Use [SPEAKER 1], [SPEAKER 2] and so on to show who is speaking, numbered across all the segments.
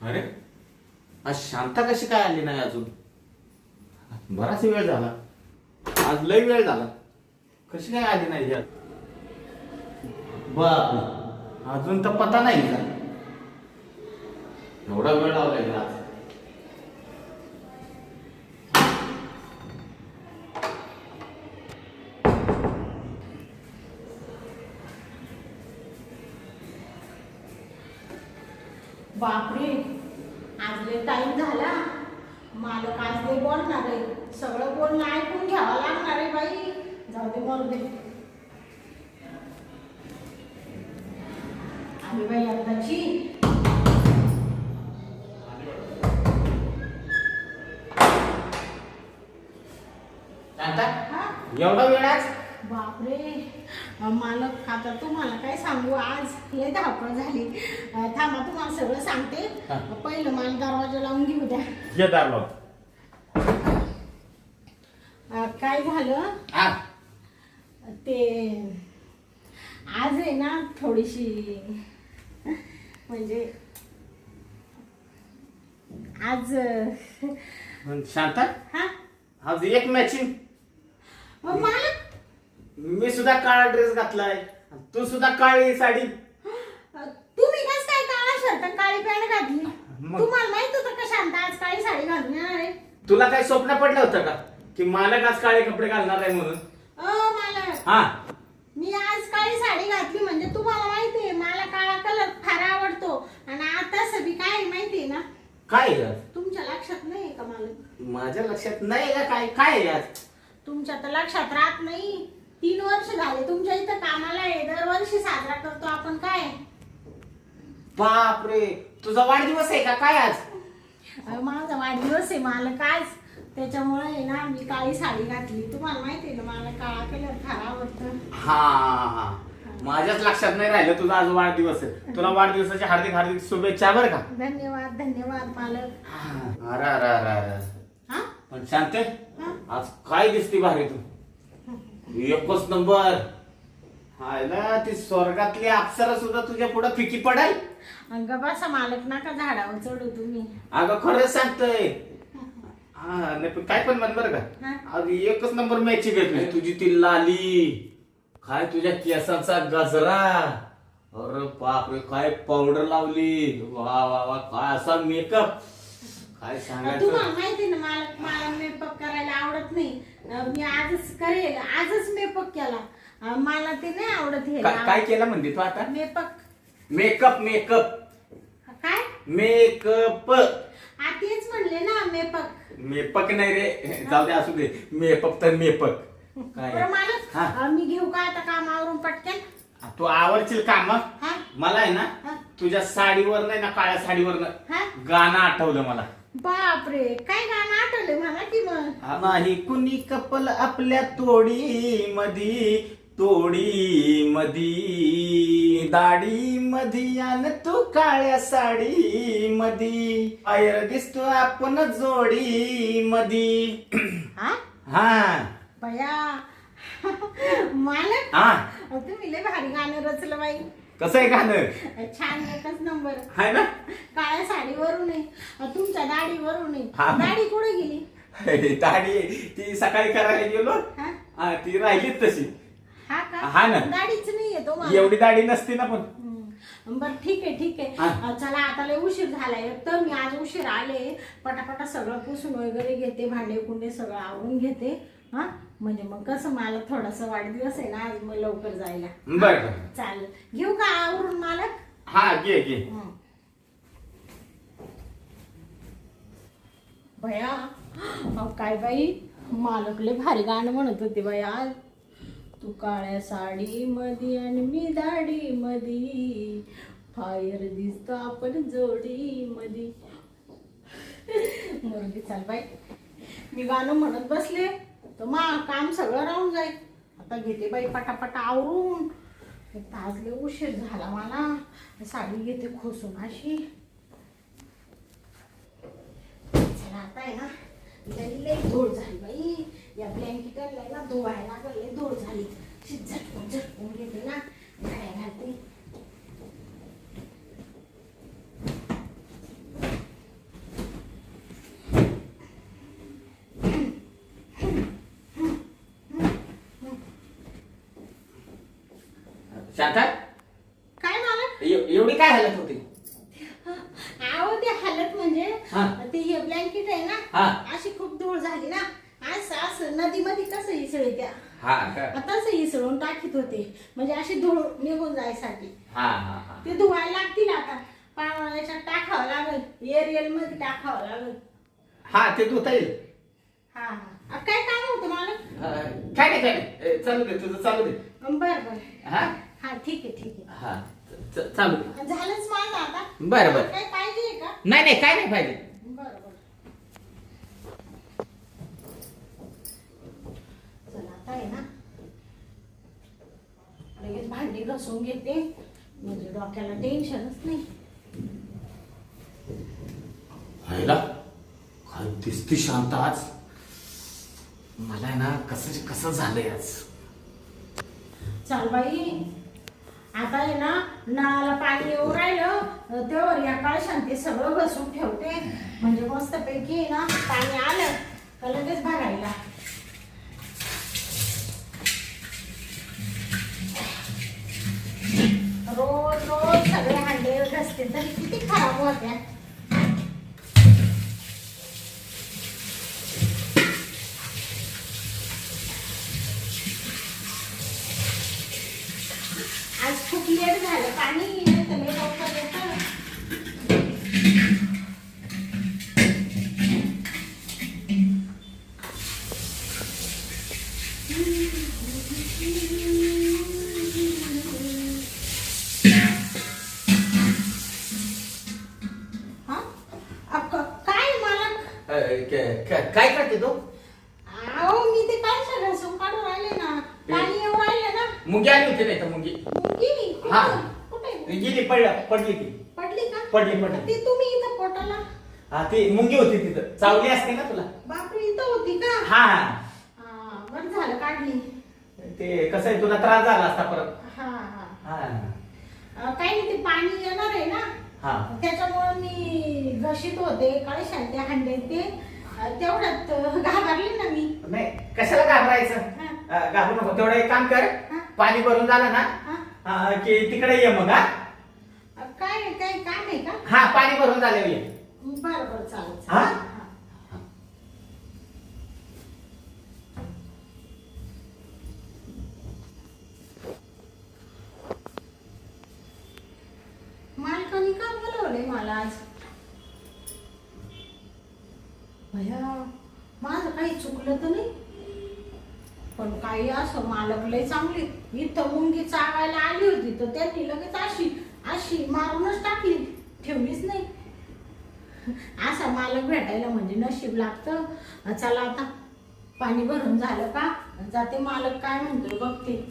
[SPEAKER 1] अरे आज शांता कशी काय आली नाही अजून? बराच वेळ झाला, आज लय वेळ झाला, कशी काय आली नाही यार? बाप, अजून तर पता नाही का? एवढा वेळ लावलाय आज.
[SPEAKER 2] बापरे, आज लय टाइम झाला. मालक आज लय बोलणार आहे, सगळं बोलणं ऐकून घ्यावं लागणार आहे बाई. जाऊ दे, मरू दे. आली बाई आताची. हा?
[SPEAKER 1] एवढा वेळ आज?
[SPEAKER 2] बापरे, मालक आता तुम्हाला काय सांगू, आज लय धावपळ झाली. थांबा, तुम्हाला सगळं सांगते. पहिलं मला दरवाजा लावून घेऊ द्या.
[SPEAKER 1] ये दार लाव.
[SPEAKER 2] काय झालं ते, आज आहे ना थोडीशी, म्हणजे आज
[SPEAKER 1] शांता,
[SPEAKER 2] हा
[SPEAKER 1] आज एक मॅचिंग.
[SPEAKER 2] मालक,
[SPEAKER 1] मी सुद्धा काळा ड्रेस घातलाय, तू सुद्धा काळी साडी.
[SPEAKER 2] तुम्ही कस काय काळा शर्ट काळी पॅन्ट घातली? तुम्हाला माहित होतं का शांत आज काळी साडी घालून येणार आहे?
[SPEAKER 1] तुला काय स्वप्न पडलं होतं का की मालक आज काळे कपडे घालणार आहे म्हणून?
[SPEAKER 2] मालक,
[SPEAKER 1] हा,
[SPEAKER 2] मी आज काळी साडी घातली म्हणजे तुम्हाला माहितीये मला काळा कलर फार आवडतो. आणि आता सभी काय माहितीये ना?
[SPEAKER 1] काय आहे आज?
[SPEAKER 2] तुमच्या लक्षात नाही का मालक?
[SPEAKER 1] माझ्या लक्षात नाही का? काय काय आहे आज?
[SPEAKER 2] तुमच्या तर लक्षात राहत नाही. 3 वर्ष झाले तुमच्या इथं कामाला आहे, दरवर्षी साजरा करतो आपण. काय
[SPEAKER 1] बापरे, तुझा वाढदिवस आहे का काय आज?
[SPEAKER 2] माझा वाढदिवस आहे मालक आज, त्याच्यामुळे आहे ना मी काळी साडी घातली. तुम्हाला माहिती आहे ना मला काळा कलर फार आवडतं.
[SPEAKER 1] हा, माझ्याच लक्षात नाही राहिलं तुझा आज वाढदिवस आहे. तुला वाढदिवसाच्या हार्दिक हार्दिक शुभेच्छा बरं का.
[SPEAKER 2] धन्यवाद धन्यवाद मालक.
[SPEAKER 1] अरे अरे अरे अरे,
[SPEAKER 2] हा?
[SPEAKER 1] पण शांते,
[SPEAKER 2] हा?
[SPEAKER 1] आज काय दिसती भारी तू, एकच नंबर. हायला ती स्वर्गातली अप्सरा सुद्धा तुझ्या पुढे फिकी पडाय.
[SPEAKER 2] बसा मालक, नका झाडावर चढू तुम्ही.
[SPEAKER 1] अगं खरंच सांगतोय. हा नाही पण काय पण म्हण बरं का, आज एकच नंबर मॅच भेटली. तुझी ती लाली, काय तुझ्या केसांचा गजरा, अरे बापरे काय पावडर लावली, वा वा वा, काय असा मेकअप, काय सांगायचं.
[SPEAKER 2] तुम्हाला माहिती ना मालक, मला मेकअप करायला आवडत नाही. मी आजच करेल, आजच मेकअप केला. मला ते नाही आवडत हे.
[SPEAKER 1] काय केलं म्हणते तू आता?
[SPEAKER 2] मेकअप.
[SPEAKER 1] मेकअप मेकअप
[SPEAKER 2] काय
[SPEAKER 1] मेकअप?
[SPEAKER 2] तेच म्हणले ना मेकअप.
[SPEAKER 1] मेपक नाही रे, जाऊ दे असू दे. मेपक तर मेपक काय.
[SPEAKER 2] बरं मालक, मी घेऊ का आता कामावरून पटकन?
[SPEAKER 1] तू आवडशील काम.
[SPEAKER 2] हा?
[SPEAKER 1] मला आहे ना तुझ्या साडीवर नाही ना, काळ्या साडीवर
[SPEAKER 2] हा?
[SPEAKER 1] गाणं आठवलं मला.
[SPEAKER 2] बापरे, काय गाणं आठवलं मला की मग?
[SPEAKER 1] नाही कुणी कपल आपल्या तोडी मधी, तोडी मधी, दाढी मधी आणि तू काळ्या साडी मधी, आयर दिसतो आपण जोडी मधी. हा
[SPEAKER 2] बया मालक, तुम्ही लय भारी गाणं रचलं बाई.
[SPEAKER 1] कसं आहे गाणं?
[SPEAKER 2] छान, एकच नंबर
[SPEAKER 1] आहे ना.
[SPEAKER 2] काळ्या साडीवरून आहे, तुमच्या दाढीवरून आहे. दाढी कुठे गेली?
[SPEAKER 1] दाढी ती सकाळी करायला गेलो, ती राहिलीच तशी.
[SPEAKER 2] हा का?
[SPEAKER 1] हा ना.
[SPEAKER 2] दाढीच नाहीये तो.
[SPEAKER 1] एवढी दाढी नसते ना पण.
[SPEAKER 2] बर ठीक आहे ठीक आहे. चला आता लय उशीर झालाय, तर मी आज उशीर आले. पटापटा सगळं पुसून वगैरे घेते, भांडे कुंडे सगळं आवरून घेते. हा, म्हणजे मग कसं मला थोडासा वाढदिवस आहे ना आज, मग लवकर जायला.
[SPEAKER 1] बर
[SPEAKER 2] चालेल, घेऊ का आवरून मालक?
[SPEAKER 1] हा घे घे.
[SPEAKER 2] भया, काय बाई, मालक लय भारी गाणं म्हणत होते बाई आज. तू काळ्या साडी मध्ये आणि मी दाढी मध्ये, फायर दिसतो आपण जोडी मध्ये. मुरली, चाल बाई, मी गाणं म्हणत बसले तर काम सगळं राहून जाईल. आता घेते बाई पटापटा आवरून. आज लय उशीर झाला मला. साडी घेते खोसून अशी. चला आता आहे ना, लई धूळ झाली बाई या ब्लँकेटला ना, धुवायला लई धूळ झाली. झटकून झटकून घेते ना, घड्या घालते.
[SPEAKER 1] शांता
[SPEAKER 2] काय मालक?
[SPEAKER 1] एवढी काय हालत होती?
[SPEAKER 2] अहो ते हालत म्हणजे
[SPEAKER 1] हा.
[SPEAKER 2] ते हे ब्लँकेट आहे ना,
[SPEAKER 1] हा.
[SPEAKER 2] अशी खूप धूळ झाली ना, असं असं नदीमध्ये कसं इसळे त्या
[SPEAKER 1] हा का?
[SPEAKER 2] तसं इसळून टाकीत होते, म्हणजे अशी धूळ निघून जायसाठी.
[SPEAKER 1] हा हा हा.
[SPEAKER 2] ते धुवायला लागतील आता, पाण्याच्यात टाकावं लागेल, एरियल मध्ये टाकावं लागेल.
[SPEAKER 1] हा ते धुता येईल.
[SPEAKER 2] हा हा. काय काम होतं मालक?
[SPEAKER 1] काय नाही काय नाही, चालू दे तुझं चालू दे.
[SPEAKER 2] बर बर.
[SPEAKER 1] हा
[SPEAKER 2] हा ठीक आहे ठीक आहे.
[SPEAKER 1] हा चालू दे.
[SPEAKER 2] झालंच माझं आता.
[SPEAKER 1] बरं, बरं.
[SPEAKER 2] काय पाहिजे का?
[SPEAKER 1] नाही नाही काय नाही पाहिजे.
[SPEAKER 2] बरं बरं. चला आता आहे ना, लगेच भांडी घासून घेते, म्हणजे डोक्याला टेन्शनच नाही.
[SPEAKER 1] हायला काय दिसती शांत आज. मला आहे ना कसं कसं झालंय आज.
[SPEAKER 2] चाल बाई, आता आहे ना नळाला पाणी येऊ राहिलं तेव्हा या कळशान ते सगळं घसून ठेवते, म्हणजे मस्तपैकी आहे ना पाणी आलं का लगेच भरायला. रोज रोज सगळे हांडे घसते तरी किती खराब होत्या. आज खूप लेट झालं पाणी, नाही तर लय लवकर येतं. हा? काय मालक?
[SPEAKER 1] काय करते तू?
[SPEAKER 2] अहो मी ते काय घासून काढून राहिले ना, पाणी येऊ राहिलं ना.
[SPEAKER 1] मुंगी आली होती नाही तर मुंगी
[SPEAKER 2] मुंगी?
[SPEAKER 1] हा.
[SPEAKER 2] कुठे?
[SPEAKER 1] गेली पडली ती.
[SPEAKER 2] पडली का?
[SPEAKER 1] पडली.
[SPEAKER 2] ती तुम्ही इथं पोटाला?
[SPEAKER 1] हा ती मुंगी होती तिथं, चावली असते ना तुला.
[SPEAKER 2] बापरे, इथं होती का?
[SPEAKER 1] हा
[SPEAKER 2] बरं झालं काढली.
[SPEAKER 1] ते कसं आहे तुला त्रास झाला असता परत.
[SPEAKER 2] हा हा.
[SPEAKER 1] हा
[SPEAKER 2] काही नाही, ते पाणी येणार आहे ना,
[SPEAKER 1] हा
[SPEAKER 2] त्याच्यामुळे मी घशीत होते कळशात ते हांडे ते, तेवढ्यात घाबरले ना मी.
[SPEAKER 1] नाही कशाला घाबरायचं. घाबरू नको. तेवढं एक काम कर,
[SPEAKER 2] हा.
[SPEAKER 1] पाणी भरून झालं ना की तिकडे ये मग. हा
[SPEAKER 2] काय काही काम आहे का?
[SPEAKER 1] हा पाणी भरून झालं ये.
[SPEAKER 2] बरं बरं चालेल
[SPEAKER 1] हा?
[SPEAKER 2] चालेल. हा. मालकाने का बोलवलंय मला आज? भया, माझं काही चुकलं तर नाही, पण काही असं मालक लय चांगली. इथं मुंगी चावायला आली होती तर त्यांनी लगेच अशी अशी मारूनच टाकली, ठेवलीच नाही. असा मालक भेटायला म्हणजे नशीब लागतं. चला आता पाणी भरून झालं का, जाते मालक काय म्हणतोय बघते.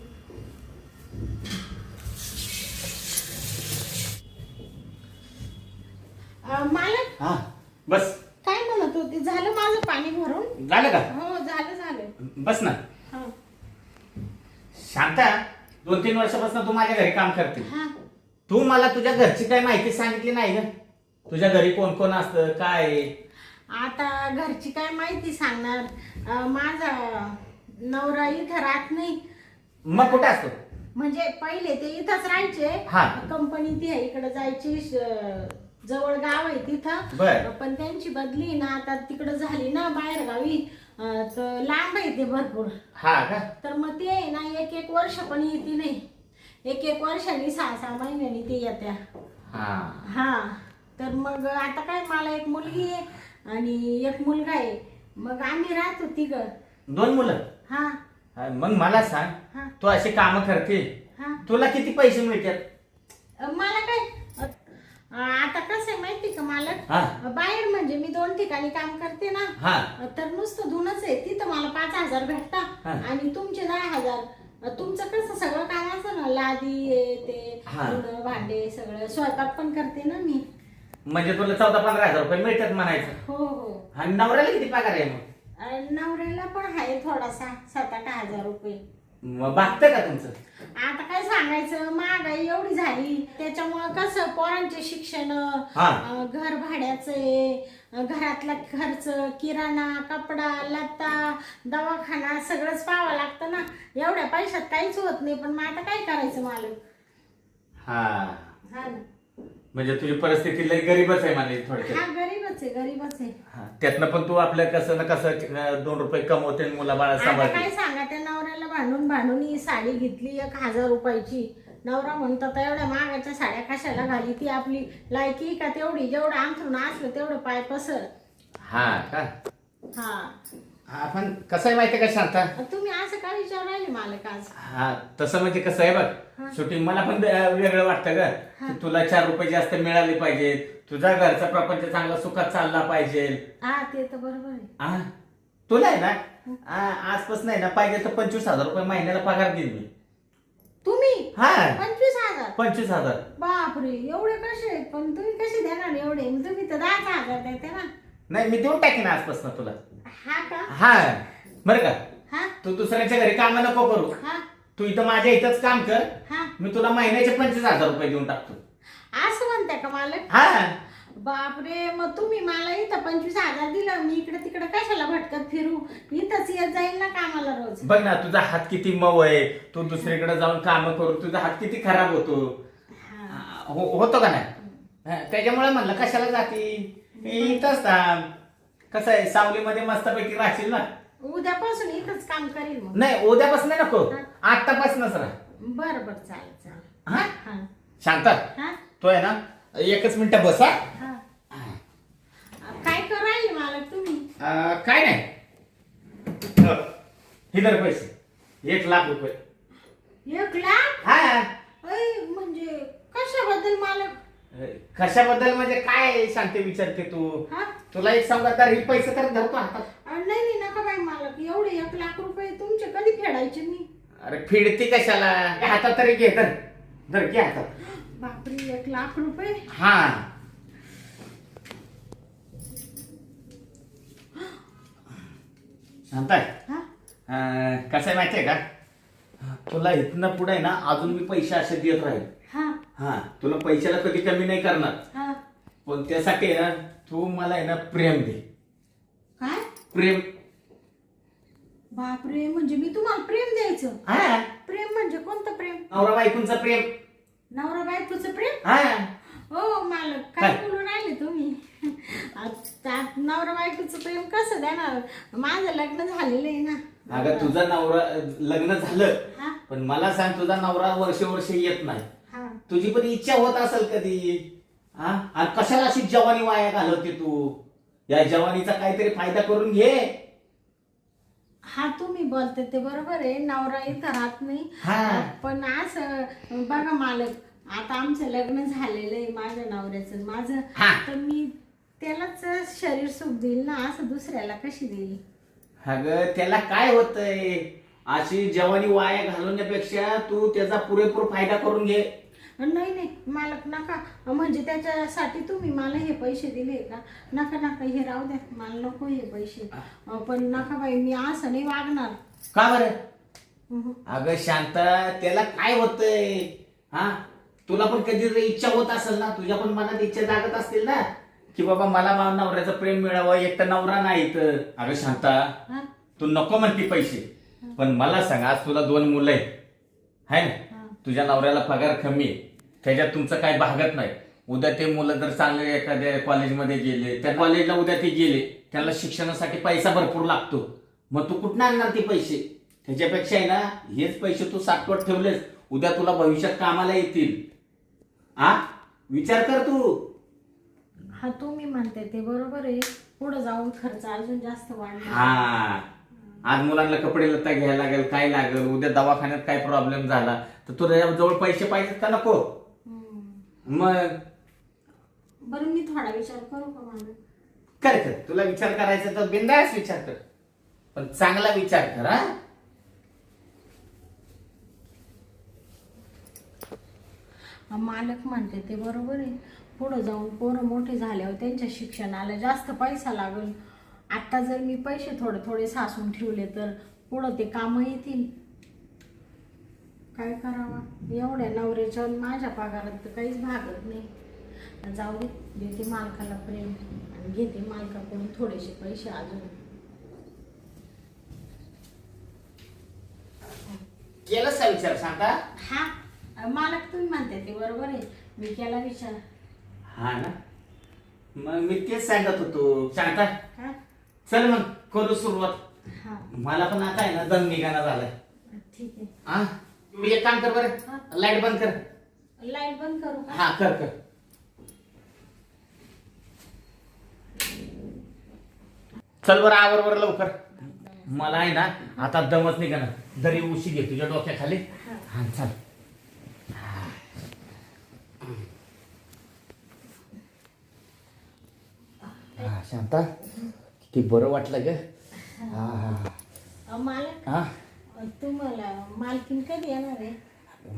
[SPEAKER 2] मालक
[SPEAKER 1] हा बस.
[SPEAKER 2] काय म्हणत होते? झालं माझं पाणी भरून?
[SPEAKER 1] झालं का?
[SPEAKER 2] हो झालं.
[SPEAKER 1] बस ना.
[SPEAKER 2] हा
[SPEAKER 1] शांता, 2-3 वर्षापासून तू माझ्या घरी काम करते.
[SPEAKER 2] हा.
[SPEAKER 1] तू मला तुझ्या घरची काय माहिती सांगितली नाही ग. तुझ्या घरी कोण कोण असतं काय आहे?
[SPEAKER 2] आता घरची काय माहिती सांगणार, माझा नवरा इथं राहत नाही.
[SPEAKER 1] मग कुठे असतो?
[SPEAKER 2] म्हणजे पहिले ते इथंच राहायचे,
[SPEAKER 1] हा.
[SPEAKER 2] कंपनी ती आहे इकडे जायची, जवळ गाव आहे तिथं.
[SPEAKER 1] बर.
[SPEAKER 2] पण त्यांची बदली ना आता तिकडे झाली ना बाहेर गावी, तर लांब आहे ते भरपूर.
[SPEAKER 1] हा का?
[SPEAKER 2] तर मग ते आहे ना 1-1 वर्ष पण येते नाही, 1-1 वर्षांनी 6-6 महिन्यांनी ते येत्या.
[SPEAKER 1] हा
[SPEAKER 2] हा. तर मग आता काय, मला एक मुलगी आहे आणि एक मुलगा आहे, मग आम्ही राहतो तिघं.
[SPEAKER 1] 2 मुलं?
[SPEAKER 2] हा
[SPEAKER 1] हा, मग मला सांग,
[SPEAKER 2] हा
[SPEAKER 1] तू अशी कामं करते,
[SPEAKER 2] हा.
[SPEAKER 1] तुला किती पैसे मिळतात?
[SPEAKER 2] मला काय, आता कसं आहे माहिती का मालक,
[SPEAKER 1] हा.
[SPEAKER 2] बाहेर म्हणजे मी 2 ठिकाणी काम करते ना,
[SPEAKER 1] हा
[SPEAKER 2] तर नुसतं धुणच आहे, तिथं मला 5,000 भेटता
[SPEAKER 1] हा.
[SPEAKER 2] आणि तुमचे 10,000. तुमचं कसं सगळं काम असतं ना, लादी हे ते,
[SPEAKER 1] हा.
[SPEAKER 2] धुणं भांडे सगळं, स्वयंपाक पण करते ना मी.
[SPEAKER 1] म्हणजे तुला 14-15 हजार रुपये मिळतात म्हणायचं.
[SPEAKER 2] हो हो.
[SPEAKER 1] आणि नवऱ्याला किती पगार आहे मग?
[SPEAKER 2] नवऱ्याला पण आहे थोडासा, 7-8 हजार रुपये.
[SPEAKER 1] मग भागतं का तुमचं?
[SPEAKER 2] आता काय सांगायचं, महागाई एवढी झाली, त्याच्यामुळं कसं पोरांचे शिक्षण,
[SPEAKER 1] हा.
[SPEAKER 2] घर भाड्याचे, घरातला खर्च, किराणा, कपडा लत्ता, दवाखाना सगळंच पाहावं लागतं ना. एवढ्या पैशात काहीच होत नाही, पण मग आता काय करायचं मालक.
[SPEAKER 1] हा
[SPEAKER 2] हा ना.
[SPEAKER 1] म्हणजे तुझी परिस्थिती लई गरीबच आहे म्हणे थोडक्यात.
[SPEAKER 2] हा गरीबच आहे गरीबच आहे.
[SPEAKER 1] हा, त्यातनं पण तू आपल्या कसं ना कसं 2 रुपये कमवते आणि मुला बाळा
[SPEAKER 2] आता
[SPEAKER 1] सांभाळते.
[SPEAKER 2] काय सांगा त्या नवऱ्याला भांडून ही साडी घेतली 1000 रुपयाची. नवरा म्हणतो तर एवढ्या महागाच्या साड्या कशाला घाली, ती आपली लायकी का तेवढी, जेवढं अंथरून असलं तेवढं पाय पसर.
[SPEAKER 1] हा का
[SPEAKER 2] हा
[SPEAKER 1] आपण कसं आहे माहितीये का शांता.
[SPEAKER 2] तुम्ही असं काय विचार राहिले मालक आज.
[SPEAKER 1] हा तसं म्हणजे कसं आहे बघ शूटिंग मला पण वेगळं वाटतं ग की तुला 4 रुपये जास्त मिळाले पाहिजे, तुझा घरचा प्रपंच चांगला सुखात चालला पाहिजे.
[SPEAKER 2] हा ते तर बरोबर आहे.
[SPEAKER 1] तुला आहे ना आजपासून आहे ना पाहिजे तर 25,000 रुपये महिन्याला पगार देईल मी.
[SPEAKER 2] तुम्ही
[SPEAKER 1] हा
[SPEAKER 2] 25,000?
[SPEAKER 1] 25,000.
[SPEAKER 2] बापरे एवढे कसे, पण तुम्ही कसे देणार एवढे, तुम्ही तर 10,000 देते ना.
[SPEAKER 1] नाही मी देऊन टाकेन आजपासून तुला.
[SPEAKER 2] हा का.
[SPEAKER 1] हा बरं का
[SPEAKER 2] हा
[SPEAKER 1] तू दुसऱ्याच्या घरी काम नको करू,
[SPEAKER 2] हा
[SPEAKER 1] तू इथं माझ्या इथंच काम कर,
[SPEAKER 2] हा
[SPEAKER 1] मी तुला महिन्याचे 25,000 रुपये देऊन टाकतो.
[SPEAKER 2] असं म्हणताय का मालक.
[SPEAKER 1] हा
[SPEAKER 2] बापरे मग तुम्ही मला इथं 25,000 दिलं, मी इकडे तिकडे कशाला भटकत फिरू, इथंच येत जाईल ना कामाला रोज.
[SPEAKER 1] बघ ना तुझा हात किती मऊ आहे, तू दुसरीकडे जाऊन काम करू तुझा हात किती खराब होतो. होतो का नाही. त्याच्यामुळे म्हणलं कशाला जाती इथंच थांब. कसं आहे सावलीमध्ये मस्तपैकी राहशील ना.
[SPEAKER 2] उद्यापासून इथंच काम करील मग.
[SPEAKER 1] नाही उद्यापासून नको आतापासूनच राह.
[SPEAKER 2] बरं बरं चालेल चालेल.
[SPEAKER 1] हा?
[SPEAKER 2] हा
[SPEAKER 1] शांता
[SPEAKER 2] हा
[SPEAKER 1] तो आहे ना 1 मिनिट बसा.
[SPEAKER 2] हा. काय करू राहिले मालक तुम्ही.
[SPEAKER 1] काय नाही हिदर पैसे 1,00,000 रुपये.
[SPEAKER 2] 1,00,000?
[SPEAKER 1] हा
[SPEAKER 2] अय, म्हणजे कशाबद्दल मालक.
[SPEAKER 1] कशाबद्दल म्हणजे काय शांती विचारते तू.
[SPEAKER 2] हा
[SPEAKER 1] तुला एक सांगता ही पैसे तर धरतो हातात.
[SPEAKER 2] नाही नाही नका बाई मालक, एवढे 1,00,000 रुपये तुमचे कधी फेडायचे मी.
[SPEAKER 1] अरे फिरती कशाला हातात तरी घे तर धर घे हातात.
[SPEAKER 2] बापरे 1,00,000 रुपये.
[SPEAKER 1] हा शांता
[SPEAKER 2] हा
[SPEAKER 1] कसं आहे माहितीये का तुला इथनं पुढे ना अजून मी पैसे असे देत राहील.
[SPEAKER 2] हा
[SPEAKER 1] हा तुला पैशाला कधी कमी नाही करणार,
[SPEAKER 2] हा
[SPEAKER 1] पण त्यासाठी आहे ना तू मला आहे ना प्रेम दे.
[SPEAKER 2] काय.
[SPEAKER 1] प्रेम.
[SPEAKER 2] बापरे म्हणजे मी तुम्हाला प्रेम द्यायचं.
[SPEAKER 1] हा
[SPEAKER 2] प्रेम म्हणजे कोणतं प्रेम.
[SPEAKER 1] नवरा बायकोंचं प्रेम.
[SPEAKER 2] नवरा बायकोचं प्रेम.
[SPEAKER 1] हा
[SPEAKER 2] हो मालक काय बोलून राहिले तुम्ही. आता नवरा बायकोचं प्रेम कसं देणार, माझं लग्न झालेलं आहे ना.
[SPEAKER 1] अगं तुझा नवरा लग्न झालं
[SPEAKER 2] हा
[SPEAKER 1] पण मला सांग तुझा नवरा वर्ष येत नाही.
[SPEAKER 2] हा
[SPEAKER 1] तुझी पण इच्छा होत असेल कधी. हा आणि कशाला अशी जवानी वाया घालवते तू. या जवानीचा काहीतरी फायदा करून घे.
[SPEAKER 2] हा तुम्ही बोलते ते बरोबर आहे, नवरा इथं राहत नाही.
[SPEAKER 1] हा.
[SPEAKER 2] पण असं बघा मालक, आता आमचं लग्न झालेलं आहे माझ्या नवऱ्याचं माझं.
[SPEAKER 1] हा.
[SPEAKER 2] तर मी त्यालाच शरीर सुख देईल ना, असं दुसऱ्याला कशी देईल.
[SPEAKER 1] अगं त्याला काय होतंय, अशी जवानी वाया घालवण्यापेक्षा तू त्याचा पुरेपूर फायदा करून घे.
[SPEAKER 2] नाही नाही मालक नका, म्हणजे त्याच्यासाठी तुम्ही मला हे पैसे दिले का. नका नका हे राहू द्या, मला नको हे पैसे. पण नका बाई मी असं नाही वागणार.
[SPEAKER 1] का बरं. अगं शांता त्याला काय होतंय. हा तुला पण कधी इच्छा होत असेल ना, तुझ्या पण मनात इच्छा जागत असतील ना की बाबा मला नवऱ्याचं प्रेम मिळावं, एक तर नवरा नाही तर. अगं शांता तू नको म्हणते पैसे, पण मला सांग आज तुला 2 मुलं आहेत है ना. तुझ्या नवऱ्याला पगार कमी आहे, त्याच्यात तुमचं काही भागत नाही. उद्या ते मुलं जर चांगले एखाद्या कॉलेजमध्ये गेले, त्या कॉलेजला उद्या ते गेले, त्यांना शिक्षणासाठी पैसा भरपूर लागतो. मग तू कुठं आणणार ते पैसे. त्याच्यापेक्षा आहे ना हेच पैसे तू साठवत ठेवलेस, उद्या तुला भविष्यात कामाला येतील. विचार कर तू.
[SPEAKER 2] हा तुम्ही म्हणते ते बरोबर आहे, पुढे जाऊन खर्च अजून जास्त वाढणार.
[SPEAKER 1] हा आज मुलांना कपडे लत्ता घ्यायला लागेल, काय लागेल, उद्या दवाखान्यात काय प्रॉब्लेम झाला तर तुझ्या जवळ पैसे पाहिजेत का नको. मग
[SPEAKER 2] बरं मी थोडा विचार करू का मला.
[SPEAKER 1] कर तुला विचार करायचा तर बिनधास्त विचार कर, पण चांगला विचार कर.
[SPEAKER 2] मालक म्हणते ते बरोबर आहे, पुढे जाऊन पोरं मोठे झाल्यावर त्यांच्या शिक्षणाला जास्त पैसा लागेल. आता जर मी पैसे थोडे थोडे साचून ठेवले तर पुढं ते कामं येतील. काय करावा, एवढ्या नवऱ्याच्या माझ्या पगारात तर काहीच भागत नाही. जाऊ दे, देते मालकाला प्रेम आणि घेते मालकाकडून थोडेसे पैसे अजून.
[SPEAKER 1] केलंस का विचार सांगा.
[SPEAKER 2] हा मालक तुम्ही म्हणते ते बरोबर आहे, मी केला विचार.
[SPEAKER 1] हा ना, मग मी तेच सांगत होतो. शांता
[SPEAKER 2] हा
[SPEAKER 1] चल मग करू सुरुवात.
[SPEAKER 2] हा
[SPEAKER 1] मला पण आता आहे ना दम निघाना झालाय.
[SPEAKER 2] ठीक आहे.
[SPEAKER 1] हा मी एक काम कर
[SPEAKER 2] हा.
[SPEAKER 1] बरं, लाईट बंद कर.
[SPEAKER 2] लाईट बंद करू का?
[SPEAKER 1] हा कर कर. चल बरं आवर बरं लवकर. मला आहे ना आता दमच निघाना. दरी उशी घे तुझ्या डोक्याखाली. हा चल. हा शांता किती बरं वाटलं ग. हा हा
[SPEAKER 2] मालक
[SPEAKER 1] हा
[SPEAKER 2] तुम्हाला मालकीन कधी येणार आहे?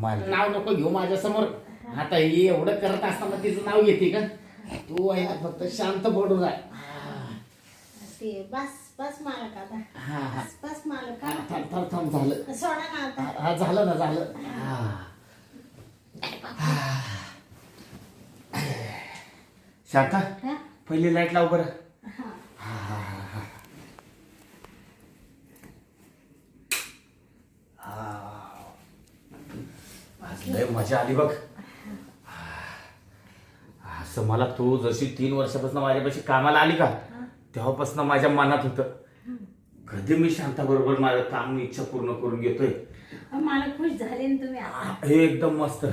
[SPEAKER 1] माझं नाव नको घेऊ माझ्या समोर. आता हे एवढं करत असताना तिचं नाव घेते का? तू आहे ना फक्त शांत पडून राह.
[SPEAKER 2] ते बस बस मालक आता.
[SPEAKER 1] हा हा
[SPEAKER 2] बस बस मालक
[SPEAKER 1] हा, थांब थांब थांब झालं.
[SPEAKER 2] सोडा ना आता.
[SPEAKER 1] हा झालं ना झालं. शांता
[SPEAKER 2] हा?
[SPEAKER 1] पहिली लाईट लाव बरं.
[SPEAKER 2] हा.
[SPEAKER 1] आज लय मजा आली बघ. असं मला तू जशी 3 वर्षापासून माझ्यापाशी कामाला आली का तेव्हापासून माझ्या मनात होतं कधी मी शांता बरोबर माझं काम इच्छा पूर्ण करून घेतोय.
[SPEAKER 2] मला खुश झाले ना तुम्ही आता.
[SPEAKER 1] हे एकदम मस्त.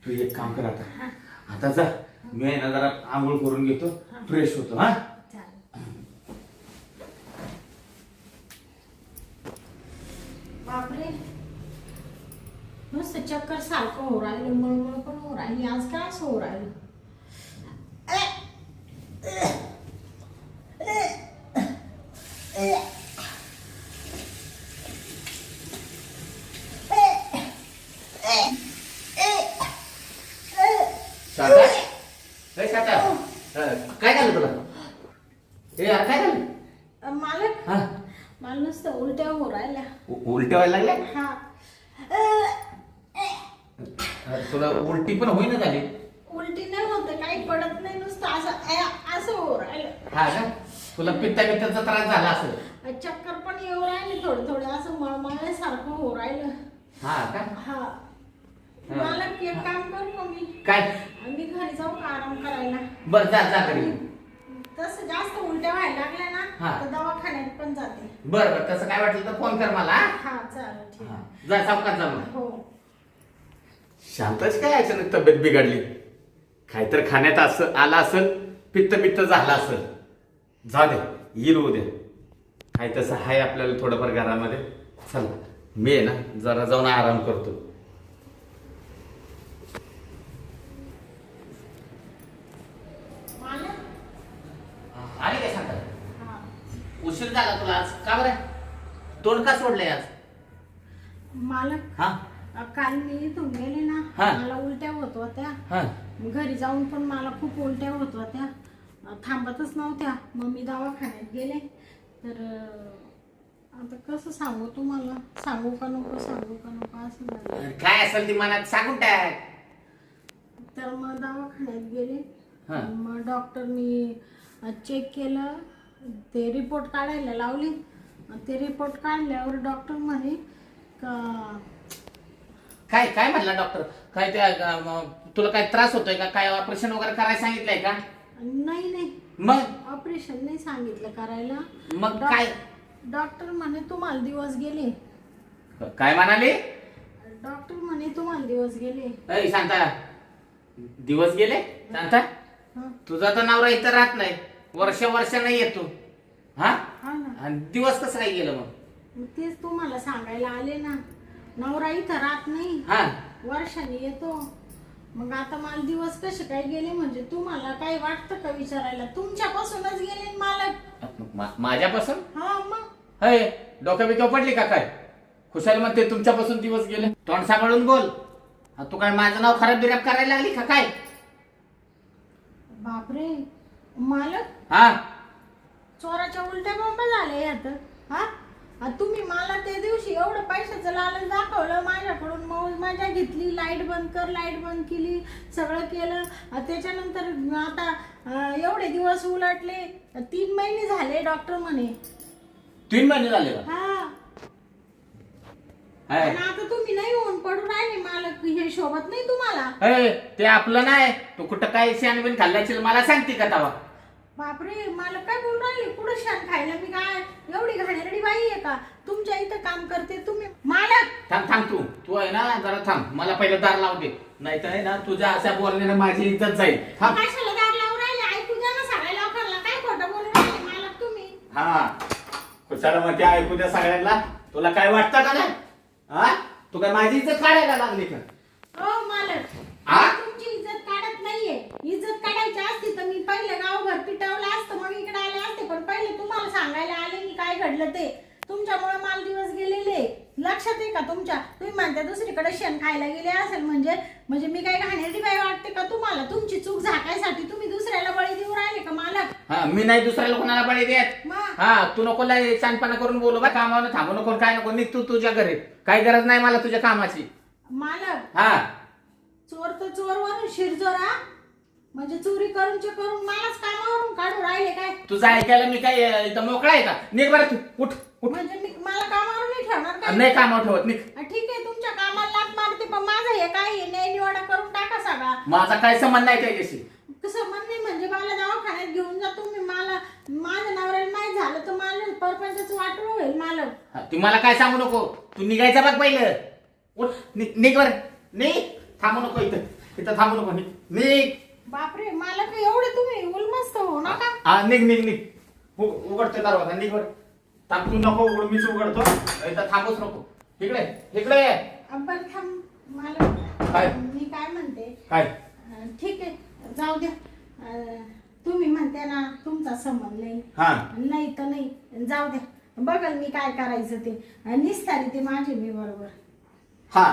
[SPEAKER 1] तू एक काम कर आता. आता जा मी आहे ना जरा आंघोळ करून घेतो, फ्रेश होतो. हा
[SPEAKER 2] चालेल. बापरे नुसतं चक्कर सारखं हो राहिलं, मळमळ पण हो राहिली. आज काय असं हो राहिलं?
[SPEAKER 1] शांता ए शांता काय झालं तुला? ए यार काय झालं?
[SPEAKER 2] मालक
[SPEAKER 1] हा
[SPEAKER 2] मला नुसतं उलट्या हो राहिल्या.
[SPEAKER 1] उलट्या व्हायला लागल्या?
[SPEAKER 2] हा.
[SPEAKER 1] तुला उलटी पण होईना झाली?
[SPEAKER 2] उलटी नाही होत, काही पडत नाही, नुसतं असं असं हो राहिलं.
[SPEAKER 1] हा का? तुला पित्ताचा त्रास झाला असेल?
[SPEAKER 2] चक्कर पण येऊ राहिले, थोडं थोडं असं मळमळल्यासारखं हो राहिलं.
[SPEAKER 1] हा का?
[SPEAKER 2] हा. मला एक काम करू का मी?
[SPEAKER 1] काय?
[SPEAKER 2] मी घरी जाऊ का आराम करायला?
[SPEAKER 1] बर जा जा घरी.
[SPEAKER 2] तसं जास्त उलट्या व्हायला लागल्या ना
[SPEAKER 1] हा.
[SPEAKER 2] तर दवाखान्यात पण जाते.
[SPEAKER 1] बर बर तसं काय वाटलं तर फोन कर मला.
[SPEAKER 2] हा चालेल ठीक आहे.
[SPEAKER 1] जा सावकाश जा मग.
[SPEAKER 2] हो.
[SPEAKER 1] शांताची काय अचानक तब्येत बिघडली? काहीतरी खाण्यात असं आलं असेल, पित्त झालं असेल. जाऊ दे येईल उद्या. काय तसं आहे आपल्याला थोडंफार घरामध्ये. चल मी आहे ना जरा जाऊन आराम करतो.
[SPEAKER 2] मालक?
[SPEAKER 1] आली काय सांगता?
[SPEAKER 2] हा.
[SPEAKER 1] उशीर झाला तुला आज का बरं? तोंड का सोडलंय आज?
[SPEAKER 2] मालक
[SPEAKER 1] हा
[SPEAKER 2] काल मी इथून गेले ना,
[SPEAKER 1] हा.
[SPEAKER 2] मला उलट्या होत होत्या.
[SPEAKER 1] हा
[SPEAKER 2] घरी जाऊन पण मला खूप उलट्या होत होत्या, थांबतच नव्हत्या. मग मी दवाखान्यात गेले. तर आता कसं सांगू तुम्हाला, सांगू का नको असं झालं.
[SPEAKER 1] काय असेल ती मनात सांगून टाक.
[SPEAKER 2] तर मग दवाखान्यात गेले.
[SPEAKER 1] हा.
[SPEAKER 2] मग डॉक्टरनी चेक केलं, ते रिपोर्ट काढायला लावले. ते रिपोर्ट काढल्यावर डॉक्टर म्हणे का
[SPEAKER 1] काय काय म्हटला डॉक्टर? काय त्या तुला काय त्रास होतोय का? काय ऑपरेशन वगैरे करायला सांगितलंय का?
[SPEAKER 2] नाही
[SPEAKER 1] मग
[SPEAKER 2] ऑपरेशन नाही सांगितलं करायला.
[SPEAKER 1] मग काय?
[SPEAKER 2] डॉक्टर म्हणे तुम्हाला दिवस गेले.
[SPEAKER 1] काय म्हणाले?
[SPEAKER 2] डॉक्टर म्हणे तुम्हाला दिवस गेले.
[SPEAKER 1] अय शांता, दिवस गेले? शांता
[SPEAKER 2] हा.
[SPEAKER 1] तुझा तर नवरा इथं राहत नाही, वर्ष नाही येतो. हा
[SPEAKER 2] हा ना.
[SPEAKER 1] आणि दिवस कसं काय गेलं मग?
[SPEAKER 2] मग तेच तुम्हाला सांगायला आले ना. नवरा इथं राहत नाही,
[SPEAKER 1] हा
[SPEAKER 2] वर्षाने येतो. मग आता मला दिवस कसे काय गेले म्हणजे तुम्हाला काही वाटतं का विचारायला? तुमच्यापासूनच गेले मालक.
[SPEAKER 1] माझ्यापासून?
[SPEAKER 2] हा मग.
[SPEAKER 1] हय डोक्या बिक्या पडली का काय? खुशाल म्हणते तुमच्यापासून दिवस गेले. तोंड सांभाळून बोल. तू काय माझं नाव खराब बिराब करायला लागली का काय?
[SPEAKER 2] बापरे मालक,
[SPEAKER 1] हा
[SPEAKER 2] चोराच्या उलट्या बोंबा झाल्या आता. हा. तुम्ही मला त्या दिवशी एवढं पैशाचं लालच दाखवलं, माझ्याकडून मौज मजा घेतली, लाईट बंद कर, लाईट बंद केली, सगळं केलं. त्याच्यानंतर आता एवढे दिवस उलटले, 3 महिने झाले डॉक्टर म्हणे.
[SPEAKER 1] 3 महिने झाले का?
[SPEAKER 2] हा.
[SPEAKER 1] हाय.
[SPEAKER 2] आणि आता तुम्ही नाही होऊन पडून राहिले मालक, हे शोभत नाही तुम्हाला?
[SPEAKER 1] ते आपलं नाही. तू कुठं काय शानबिन खाल्ल्याची मला सांगते का तवा?
[SPEAKER 2] बापरे, मला काय बोलून राहिले? कुठं शान खायला? मी काय एवढी घाणेरडी बाई आहे का? तुमच्या इथं काम करते तुम्ही मालक.
[SPEAKER 1] थांब तू आहे ना जरा थांब. मला पहिलं दार लावू दे, नाही तर आहे ना तुझ्या अशा बोलण्याने माझी इज्जत जाईल. थांब.
[SPEAKER 2] कशाला दार लावून राहिले? ऐकू द्या ना सगळ्या लोकांना. काय खोटं बोलून राहिले मालक तुम्ही?
[SPEAKER 1] हा, कुशाला मध्ये ऐकू द्या सगळ्यांना. तुला काय वाटतं का नाही? हा, तू काय माझी इज्जत काढायला लागली का?
[SPEAKER 2] हो मालक,
[SPEAKER 1] हा?
[SPEAKER 2] तुमची इज्जत काढत नाहीये. इज्जत काढायची असती तर मी पहिले गावभर पिटवलं असतं, मग इकडे आले असते. पण पहिले तुम्हाला सांगायला आले मी काय घडलं ते. तुमच्यामुळे माल दिवस गेलेले लक्षात आहे का तुमच्या? तुम्ही म्हणता दुसरीकडे शेण खायला गेले असेल म्हणजे मी काय घाणेरडी बाई वाटते का तुम्हाला? तुमची चूक झाकायसाठी तुम्ही दुसऱ्याला बळी देऊ राहिले का मालक?
[SPEAKER 1] हा, मी नाही दुसऱ्याला कोणाला बळी देत. हा, तू नको लय शानपणा करून बोलू बा. कामावर थांबू नको, काय नको. निघ तू तुझ्या घरी. काही गरज नाही मला तुझ्या कामाची.
[SPEAKER 2] मालक,
[SPEAKER 1] हा,
[SPEAKER 2] चोर तर चोरवरून शिरजोरा, म्हणजे चोरी करून मलाच कामावरून काढून राहिले काय?
[SPEAKER 1] तुझं ऐकायला मी काय इथं मोकळा आहे का? निघ बरं तू. उठ.
[SPEAKER 2] म्हणजे मी मला कामावर नाही ठेवणार काय?
[SPEAKER 1] नाही कामावर ठेवत. निघ.
[SPEAKER 2] ठीक आहे, तुमच्या कामाला लाट मारते, पण माझं हे काय न्याय निवाडा करून टाका सगळा.
[SPEAKER 1] माझा काय संबंध नाही त्याच्याशी.
[SPEAKER 2] कसं म्हणणे म्हणजे मला दवाखान्यात घेऊन जा तुम्ही. मला माझ्या नवऱ्याला नाही झालं तर मला परपंचाचं वाटलं होईल मालक.
[SPEAKER 1] तू मला काय सांगू नको. तू निघायचं बघ पहिलं. उठ. निघ बरं. निघ. थांबू नको इथं थांबू नको. निघ.
[SPEAKER 2] बापरे मालक, एवढे तुम्ही उलमस्त हो नका.
[SPEAKER 1] हा, निघ. उघडते दरवाजा. निघ बरं. थांब. तू नको उघड, मीच उघडतो. इथं थांबूच नको. इकडे
[SPEAKER 2] बरं थांब मालक.
[SPEAKER 1] काय?
[SPEAKER 2] मी काय म्हणते,
[SPEAKER 1] काय?
[SPEAKER 2] ठीक आहे जाऊ द्या. तुम्ही म्हणते ना तुमचा संबंध नाही.
[SPEAKER 1] हा,
[SPEAKER 2] नाही तर नाही, जाऊ द्या. बघल मी काय करायचं ते. निस्तारी ते माझे मी बरोबर.
[SPEAKER 1] हा,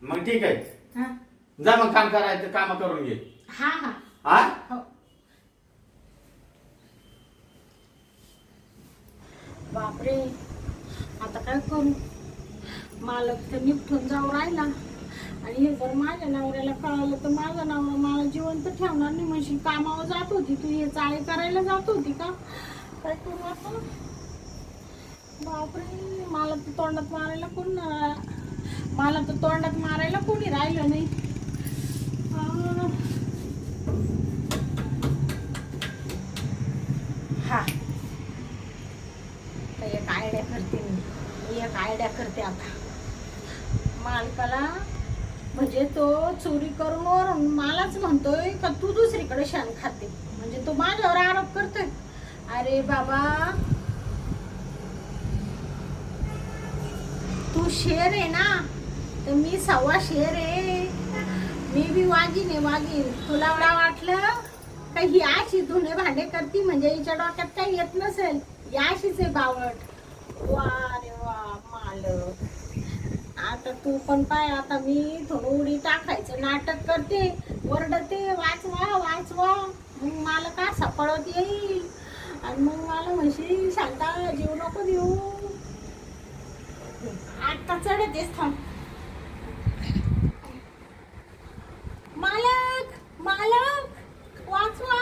[SPEAKER 1] मग ठीक आहे.
[SPEAKER 2] हा
[SPEAKER 1] जा मग काम करायचं काम करून घे.
[SPEAKER 2] हा हा
[SPEAKER 1] हा,
[SPEAKER 2] हो. बापरे, आता काय करू? मालक तर निपटून जाऊ राहिला आणि हे जर माझ्या नवऱ्याला कळालं तर माझा नवरा मला जिवंत ठेवणार नाही. म्हणशील कामावर जात होती तू, हे चाळे करायला जात होती का? काय करू आता? बापरे, मला तर तोंडात मारायला कोणी राहिलं नाही. हा, एक आयडिया करते आता. मालकाला म्हणजे तो चोरी करून वरून मलाच म्हणतोय का तू दुसरीकडे शान खाते, म्हणजे तो माझ्यावर आरोप करतोय. अरे बाबा, तू शेर आहे ना, तर मी 1.25 शेर आहे. मी बी वागीन. तुला एवढा वाटलं का ही अशी धुणे भांडे करती म्हणजे हिच्या डोक्यात काही येत नसेल? याशीच आहे बावट. वा रे वा मालक, आता तू पण पाय. आता मी थोडं उडी टाकायचं नाटक करते, ओरडते वाचवा. मग मला का सापडत येईल आणि मग मला म्हणशील शांता जीव नको देऊ. आता चढतेच. थांब मालक, वाचवा.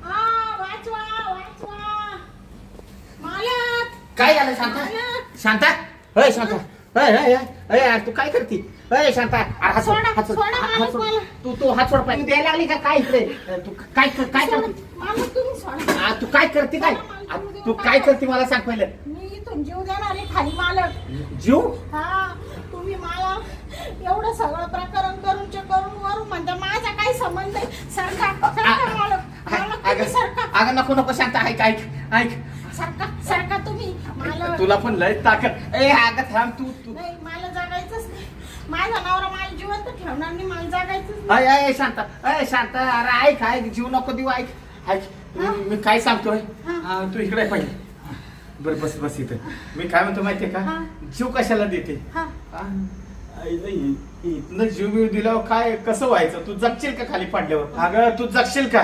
[SPEAKER 2] हा, वाचवा. मालक,
[SPEAKER 1] काय झालं शांता? अय शांता, अय तू काय करती? अय शांता, हात सोड. तू हात सोड. पाहिजे द्यायला लागली का काय इकडे? तू काय करते?
[SPEAKER 2] मालक तुम्ही सोडा.
[SPEAKER 1] तू काय करते? तू काय करते मला सांग पहिलं.
[SPEAKER 2] मी इथून जीव देणार आहे खाली मालक.
[SPEAKER 1] जीव?
[SPEAKER 2] हा, तुम्ही मला एवढं सगळं प्रकरण करून वरून म्हणता माझा काही संबंध नाही. सरका मालक, सरका.
[SPEAKER 1] अगं नको शांता, ऐक.
[SPEAKER 2] सरका तुम्ही मालक.
[SPEAKER 1] तुला पण लय ताकद. अगं थांब तू.
[SPEAKER 2] नाही, मला जगायचंच नाही. माझा नवरा मला जिवंत ठेवणार नाही. मला जगायचंच नाही.
[SPEAKER 1] अय शांता, अरे ऐक. जीव नको देऊ. ऐक मी काय सांगतोय. तू इकडे पाहिजे. बरं बस इथे. मी काय म्हणतो माहितीये का, जीव कशाला देते? इथनं जीव बिव दिल्यावर काय कसं व्हायचं? तू जगशील का खाली पडल्यावर? अगं तू जगशील का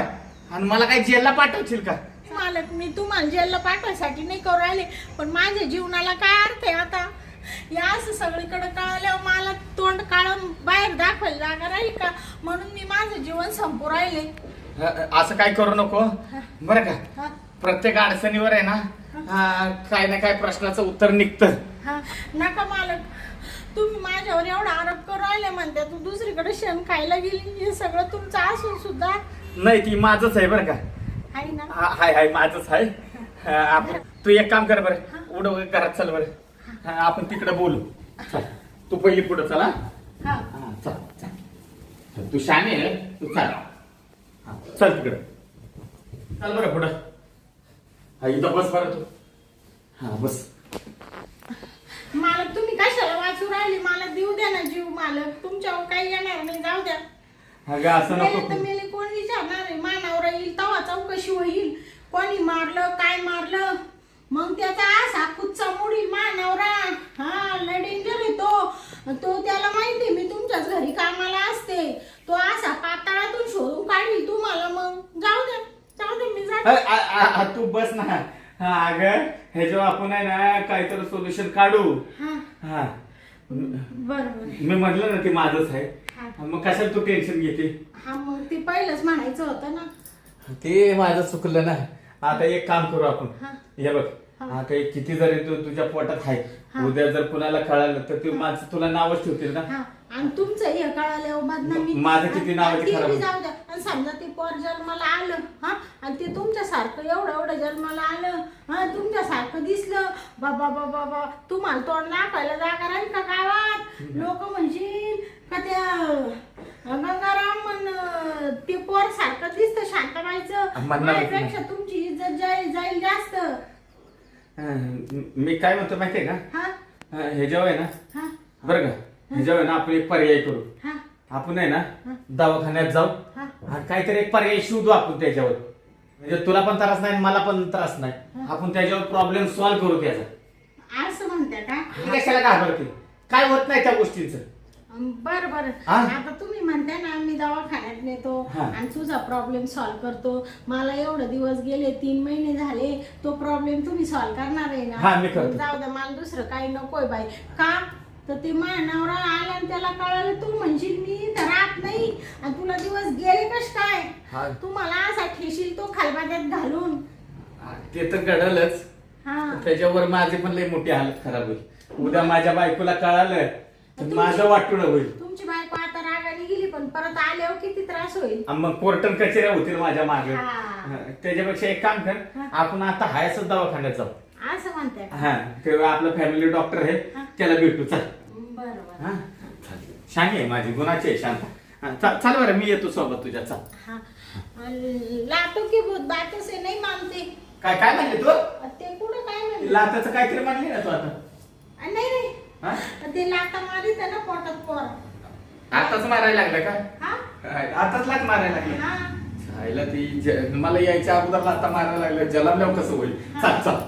[SPEAKER 1] आणि मला काय जेलला पाठवशील का?
[SPEAKER 2] मालक, मी तुम्हाला जेलला पाठवायसाठी नाही करू राहिले, पण माझ्या जीवनाला काय अर्थ आहे आता? या असं सगळीकडे कळल्यावर मला तोंड काढून बाहेर दाखवायला जागा राहील का? म्हणून मी माझं जीवन संपू राहिले.
[SPEAKER 1] असं काय करू नको बरं का. प्रत्येक अडचणीवर आहे ना काय ना काय प्रश्नाचं उत्तर निघतं.
[SPEAKER 2] नका मालक, तुम्ही माझ्यावर एवढा आरोप करू राहिले म्हणते तू दुसरीकडे शेण खायला गेली, हे सगळं तुमचं असून सुद्धा.
[SPEAKER 1] नाही ती माझंच आहे बरं का.
[SPEAKER 2] आहे ना?
[SPEAKER 1] हाय माझंच आहे. आपण तू एक काम कर बरं, उडव घरात चल बरं. आपण तिकडे बोलू. चल तू पहिली पुढे चला.
[SPEAKER 2] हा.
[SPEAKER 1] चल चल तू शाने आहे तू चल. चल तिकडे चल बरं पुढं. इथं बस बरं तू. हा बस.
[SPEAKER 2] मालक तुम्ही कशाला वाचू राहिली? मला देऊ द्या ना जीव मालक, तुमच्यावर काही येणार नाही, जाऊ द्या.
[SPEAKER 1] अगं असं
[SPEAKER 2] मेले
[SPEAKER 1] नको.
[SPEAKER 2] तर मेले, कोण विचारणार आहे? मानावर येईल तेव्हा चौकशी होईल, कोणी मारलं काय मारलं, मग त्याचा असा कुच्चा मोडील मानावरा. हा लय डेंजर आहे तो त्याला माहिती मी तुमच्याच घरी कामाला असते, तो असा पाताळातून शोधून काढील तुम्हाला. मग जाऊ दे मी जाते.
[SPEAKER 1] तू बस ना. अगं हे जेव्हा आपण आहे ना काहीतरी सोल्युशन काढू. हा
[SPEAKER 2] बरोबर.
[SPEAKER 1] मी म्हटलं ना ते माझंच आहे. मग कशाला तू टेन्शन घेते?
[SPEAKER 2] हा मग ते पहिलंच म्हणायचं होतं ना.
[SPEAKER 1] ते माझं चुकलं ना. आता एक काम करू आपण.
[SPEAKER 2] हा.
[SPEAKER 1] हे बघ आता एक किती जरी तुझ्या पोटात आहे, उद्या जर कुणाला कळालं तर ते माणसं तुला नावच ठेवतील ना.
[SPEAKER 2] आणि तुमचं हे कळाल्यावर बदनामी.
[SPEAKER 1] माझं किती नावाची खराब.
[SPEAKER 2] जाऊ द्या. आणि समजा ते पोर जन्माला आलं आणि ते तुमच्यासारखं एवढं जन्माला आलं, तुमच्यासारखं दिसलं, बाबा बाबा बाबा तुम्हाला तोंड दाखवायला जागा राहील का गावात? लोक म्हणशील का त्या गंगाराम ते पोर सारखं दिसतं शांताबाईचं, माझ्यापेक्षा तुमची इज्जत जाईल जास्त.
[SPEAKER 1] मी काय म्हणतो माहितीये का? हे जेव्हा आहे ना बरं का, हे जेव्हा ना आपण एक पर्याय करू. आपण आहे ना दवाखान्यात जाऊ आणि काहीतरी एक पर्याय शोधू आपण त्याच्यावर. म्हणजे तुला पण त्रास नाही मला पण त्रास नाही. आपण त्याच्यावर प्रॉब्लेम सॉल्व्ह करू त्याचा.
[SPEAKER 2] असं म्हणते का?
[SPEAKER 1] कशाला घाबरते? काय होत नाही त्या गोष्टीचं.
[SPEAKER 2] बरं आता तुम्ही म्हणताय ना मी दवाखान्यात नेतो आणि तुझा प्रॉब्लेम सॉल्व्ह करतो. मला एवढे दिवस गेले, 3 महिने झाले, तो प्रॉब्लेम तुम्ही सॉल्व्ह करणार आहे ना? जाऊ द्या, मला दुसरं काही नकोय बाई. का तर ते मानावर आला आणि त्याला कळालं, तू म्हणशील मी तर राहत नाही आणि तुला दिवस गेले कस काय? तुम्हाला असा ठेशील तो खालबाट्यात घालून.
[SPEAKER 1] ते तर घडलंच. त्याच्यावर माझी पण लई मोठी हालत खराब होईल. उद्या माझ्या बायकोला कळालं माझं वाटून होईल.
[SPEAKER 2] तुमची बायको आता रागाने गेली पण परत आल्यावर किती त्रास होईल.
[SPEAKER 1] मग कोर्टन कचेऱ्या होतील माझ्या मागे. त्याच्यापेक्षा एक काम कर, आपण आता हायच दवाखान्यात जाऊ.
[SPEAKER 2] असं म्हणताय?
[SPEAKER 1] तेव्हा आपलं फॅमिली डॉक्टर आहे, त्याला भेटू. चल.
[SPEAKER 2] बरोबर.
[SPEAKER 1] शांती आहे माझी, गुणाची आहे शांत. चाल बरं मी येतो सोबत तुझ्या. चल.
[SPEAKER 2] लाटो की भूत बातों से नहीं मानते.
[SPEAKER 1] काय म्हणले तू?
[SPEAKER 2] ते कुठं काय म्हणले?
[SPEAKER 1] लाताचं काहीतरी म्हणले ना तू आता?
[SPEAKER 2] नाही ते लाता मारित आहे ना पोटात पोर.
[SPEAKER 1] आताच मारायला लागलं का? आताच लात मारायला लागलं. ती मला यायच्या अगोदर लाता मारायला लागलं. जलमल्यावर कसं होईल? चल चल.